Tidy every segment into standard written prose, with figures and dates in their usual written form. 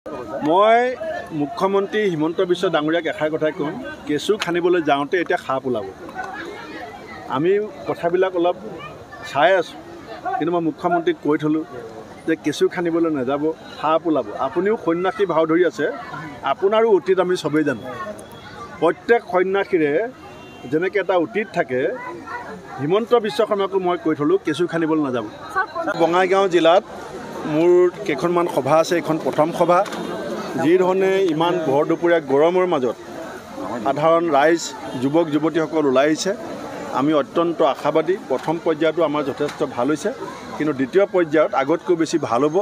মই মুখ্যমন্ত্ৰী হিমন্ত বিশ্ব ডাঙৰীয়াক এষাৰ কথাই কম, কেঁচু খানিবলৈ যাওঁতে এতিয়া সাপ ওলাব। আমি কথাবিলাক অলপ চাই আছোঁ, কিন্তু মই মুখ্যমন্ত্ৰীক কৈ থলোঁ যে কেঁচু খানিবলৈ নাযাব, সাপ ওলাব। আপুনিও সন্যাসী ভাও ধৰি আছে, আপোনাৰো অতীত আমি চবেই জানো। প্ৰত্যেক সন্যাসীৰে যেনেকৈ এটা অতীত থাকে, হিমন্ত বিশ্ব শৰ্মাকো মই কৈ থলোঁ কেঁচু খানিবলৈ নাযাব। বঙাইগাঁও জিলাত মোৰ কেইখনমান সভা আছে, এইখন প্ৰথম সভা। যি ধৰণে ইমান ভৰ দুপৰীয়া গৰমৰ মাজত সাধাৰণ ৰাইজ যুৱক যুৱতীসকল ওলাই আহিছে, আমি অত্যন্ত আশাবাদী। প্ৰথম পৰ্যায়তো আমাৰ যথেষ্ট ভাল হৈছে, কিন্তু দ্বিতীয় পৰ্যায়ত আগতকৈ বেছি ভাল হ'ব।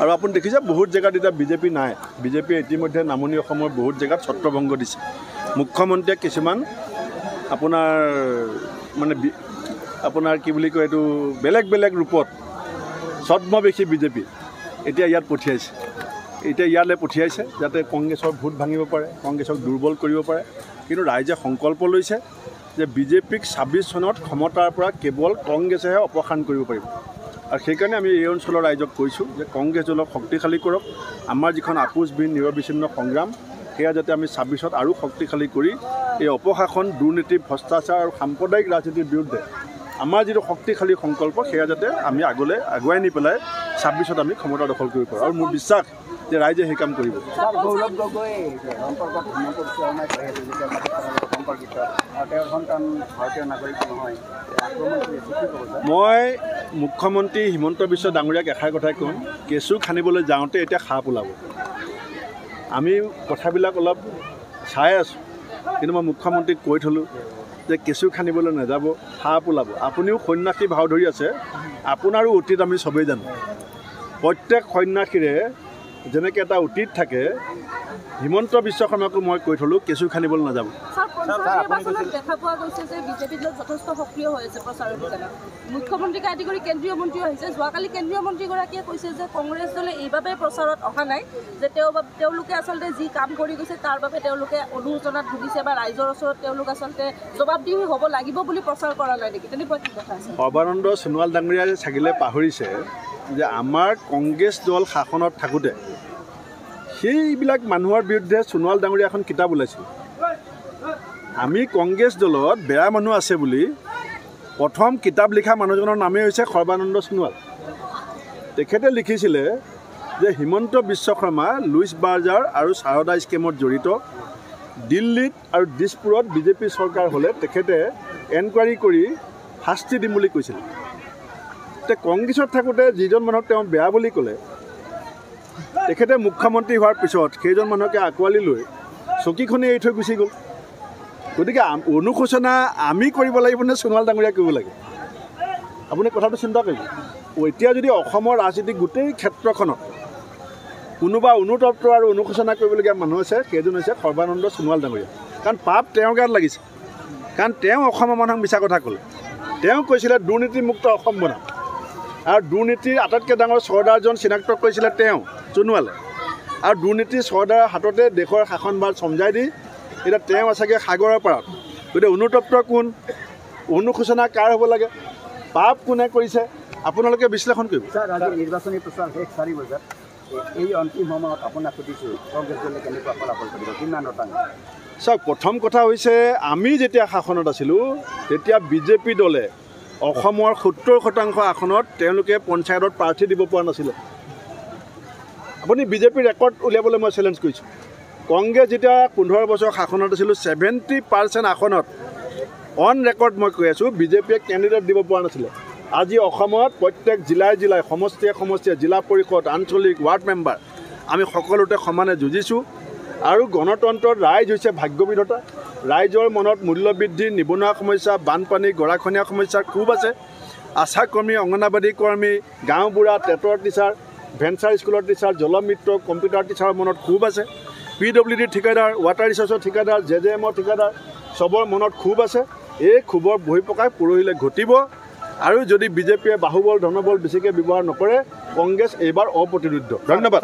আৰু আপুনি দেখিছে বহুত জেগাত এতিয়া বিজেপি নাই। বিজেপিয়ে ইতিমধ্যে নামনি অসমৰ বহুত জেগাত ছত্ৰভংগ দিছে। মুখ্যমন্ত্ৰীয়ে কিছুমান আপোনাৰ কি বুলি কয়, এইটো বেলেগ বেলেগ ৰূপত ছদ্মবেশী বিজেপি এতিয়া ইয়াত পঠিয়াইছে। ইয়ালৈ পঠিয়াইছে যাতে কংগ্ৰেছৰ ভোট ভাঙিব পাৰে, কংগ্ৰেছক দুৰ্বল কৰিব পাৰে। কিন্তু ৰাইজে সংকল্প লৈছে যে বিজেপিক 26 চনত ক্ষমতাৰ পৰা কেৱল কংগ্ৰেছেহে অপসাৰণ কৰিব পাৰিব। আৰু সেইকাৰণে আমি এই অঞ্চলৰ ৰাইজক কৈছোঁ যে কংগ্ৰেছ দলক শক্তিশালী কৰক। আমাৰ যিখন আপোচবিহীন নিৰবিচ্ছিন্ন সংগ্ৰাম, সেয়া যাতে আমি 26ত আৰু শক্তিশালী কৰি এই অপশাসন, দুৰ্নীতি, ভ্ৰষ্টাচাৰ আৰু সাম্প্ৰদায়িক ৰাজনীতিৰ বিৰুদ্ধে আমাৰ যিটো শক্তিশালী সংকল্প, সেয়া যাতে আমি আগলৈ আগুৱাই নি পেলাই 26ত আমি ক্ষমতা দখল কৰিব পাৰোঁ। আৰু মোৰ বিশ্বাস যে ৰাইজে সেই কাম কৰিব। মই মুখ্যমন্ত্ৰী হিমন্ত বিশ্ব ডাঙৰীয়াক এষাৰ কথাই কম, কেঁচু খানিবলৈ যাওঁতে এতিয়া সাপ ওলাব। আমি কথাবিলাক অলপ চাই আছোঁ, কিন্তু মই মুখ্যমন্ত্ৰীক কৈ থলোঁ যে কেঁচু খানিবলৈ নাযাব, সাপ ওলাব। আপুনিও সন্যাসী ভাও ধৰি আছে, আপোনাৰো অতীত আমি চবেই জানো। প্ৰত্যেক সন্যাসীৰে যেনেকৈ এটা অতীত থাকে, হিমন্ত বিশ্ব শৰ্মাকো মই কৈ থলোঁ কেঁচু খানিবলৈ নাযাব। দেখা পোৱা গৈছে যে বিজেপি দল যথেষ্ট সক্ৰিয় হৈ আছে প্ৰচাৰ অভিযানত। মুখ্যমন্ত্ৰীকে আদি কৰি কেন্দ্ৰীয় মন্ত্ৰীও আহিছে। যোৱাকালি কেন্দ্ৰীয় মন্ত্ৰীগৰাকীয়ে কৈছে যে কংগ্ৰেছ দলে এইবাবে প্ৰচাৰত অহা নাই যে তেওঁলোকে আচলতে যি কাম কৰি গৈছে তাৰ বাবে তেওঁলোকে অনুশোচনাত ভুগিছে, বা ৰাইজৰ ওচৰত তেওঁলোক আচলতে জবাবদিহি হ'ব লাগিব বুলি প্ৰচাৰ কৰা নাই নেকি? তেনেকুৱা কি কথা আছে? সৰ্বানন্দ সোণোৱাল ডাঙৰীয়াই চাগিলে পাহৰিছে যে আমাৰ কংগ্ৰেছ দল শাসনত থাকোঁতে সেইবিলাক মানুহৰ বিৰুদ্ধে সোণোৱাল ডাঙৰীয়া এখন কিতাপ ওলাইছিল। আমি কংগ্ৰেছ দলত বেয়া মানুহ আছে বুলি প্ৰথম কিতাপ লিখা মানুহজনৰ নামেই হৈছে সৰ্বানন্দ সোণোৱাল। তেখেতে লিখিছিলে যে হিমন্ত বিশ্ব শৰ্মা লুইচ বাৰ্জাৰ আৰু সাৰদা স্কেমত জড়িত। দিল্লীত আৰু দিছপুৰত বিজেপি চৰকাৰ হ'লে তেখেতে এনকুৱাৰী কৰি শাস্তি দিম বুলি কৈছিল। কংগ্ৰেছত থাকোঁতে যিজন মানুহক তেওঁ বেয়া বুলি ক'লে, তেখেতে মুখ্যমন্ত্ৰী হোৱাৰ পিছত সেইজন মানুহকে আঁকোৱালি লৈ চকীখনে এৰি থৈ গুচি গ'ল। গতিকে অনুশোচনা আমি কৰিব লাগিব নে সোণোৱাল ডাঙৰীয়াই কৰিব লাগে? আপুনি কথাটো চিন্তা কৰিব। এতিয়া যদি অসমৰ ৰাজনীতিক গোটেই ক্ষেত্ৰখনত কোনোবা অনুতপ্ত আৰু অনুশোচনা কৰিবলগীয়া মানুহ আছে, সেইজন হৈছে সৰ্বানন্দ সোণোৱাল ডাঙৰীয়া। কাৰণ পাপ তেওঁৰ গাত লাগিছে। কাৰণ তেওঁ অসমৰ মানুহক মিছা কথা ক'লে। তেওঁ কৈছিলে দুৰ্নীতিমুক্ত অসম বনাম, আৰু দুৰ্নীতিৰ আটাইতকৈ ডাঙৰ চৰ্দাৰজন চিনাক্ত কৰিছিলে তেওঁ, সোণোৱালে। আৰু দুৰ্নীতিৰ চৰ্দাৰৰ হাততে দেশৰ শাসনভাৰ চমজাই দি এতিয়া তেওঁ আছেগৈ সাগৰৰ পাৰত। গতিকে অনুতপ্ত কোন, অনুশোচনা কাৰ হ'ব লাগে, পাপ কোনে কৰিছে, আপোনালোকে বিশ্লেষণ কৰিব। নিৰ্বাচনী প্ৰচাৰ শেষ 4 বজাত এই অন্তিম সময়ত আপোনাক সুধিছোঁ, কংগ্ৰেছ দলে কেনেকুৱা ফলাফল কৰিব, কিমান শতাংশ? চাওক, প্ৰথম কথা হৈছে আমি যেতিয়া শাসনত আছিলোঁ তেতিয়া বিজেপি দলে অসমৰ 70% আসনত তেওঁলোকে পঞ্চায়তত প্ৰাৰ্থী দিব পৰা নাছিলে। আপুনি বিজেপিৰ ৰেকৰ্ড উলিয়াবলৈ মই চেলেঞ্জ কৰিছোঁ। কংগ্ৰেছ যেতিয়া 15 বছৰ শাসনত আছিলোঁ, 70% আসনত অন ৰেকৰ্ড মই কৈ আছোঁ বিজেপিয়ে কেণ্ডিডেট দিব পৰা নাছিলে। আজি অসমত প্ৰত্যেক জিলাই জিলাই, সমষ্টিয়ে সমষ্টিয়ে, জিলা পৰিষদ, আঞ্চলিক, ৱাৰ্ড মেম্বাৰ, আমি সকলোতে সমানে যুঁজিছোঁ। আৰু গণতন্ত্ৰত ৰাইজ হৈছে ভাগ্যবিধাতা। ৰাইজৰ মনত মূল্যবৃদ্ধি, নিবনুৱা সমস্যা, বানপানী, গৰাখহনীয়া সমস্যাৰ খুব আছে। আশা কৰ্মী, অংগনাবাদী কৰ্মী, গাঁওবুঢ়া, টেটৰ টিচাৰ, ভেঞ্চাৰ স্কুলৰ টিচাৰ, জলমিত্ৰ, কম্পিউটাৰ টিচাৰৰ মনত খুব আছে। PWD ঠিকাদাৰ, ৱাটাৰ ৰিচৰ্চৰ ঠিকাদাৰ, JJMৰ ঠিকাদাৰ, চবৰ মনত খুব আছে। এই খুবৰ বহিঃপ্ৰকাশ পৰহিলৈ ঘটিব। আৰু যদি বিজেপিয়ে বাহুবল, ধনবল বেছিকৈ ব্যৱহাৰ নকৰে, কংগ্ৰেছ এইবাৰ অপ্ৰতিৰোধ্য। ধন্যবাদ।